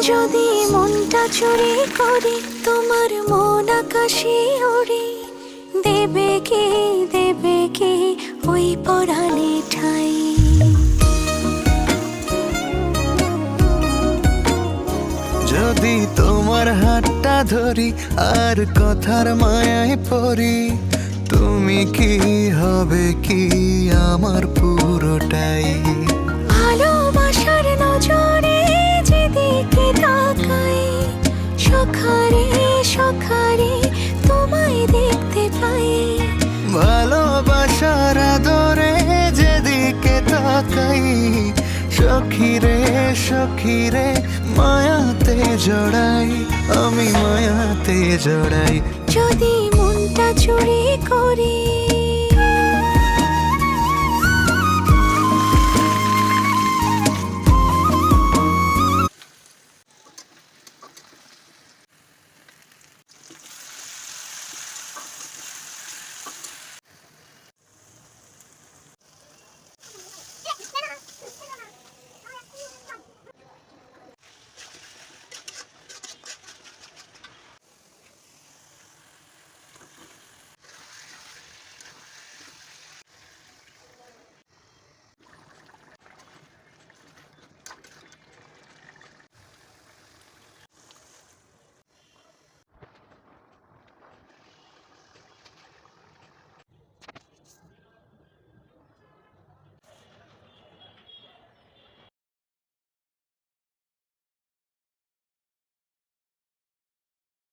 যদি মনটা চুরি করি তোমার মন আকাশে ওড়ে, দেবে কি ওই পরাণে ঠাই। যদি তোমার হাতটা ধরি আর কথার মায়ায় পড়ি, তুমি কি হবে কি আমার পুরোটাই। ভালোবাসার নজরে যেদিকে তাকাই, সখারে সখারে তোমায় দেখতে পাই। ভালোবাসার আদরে যেদিকে তাকাই, সখিরে সখিরে মায়াতে জড়াই, আমি মায়াতে জড়াই। যদি মনটা চুরি করি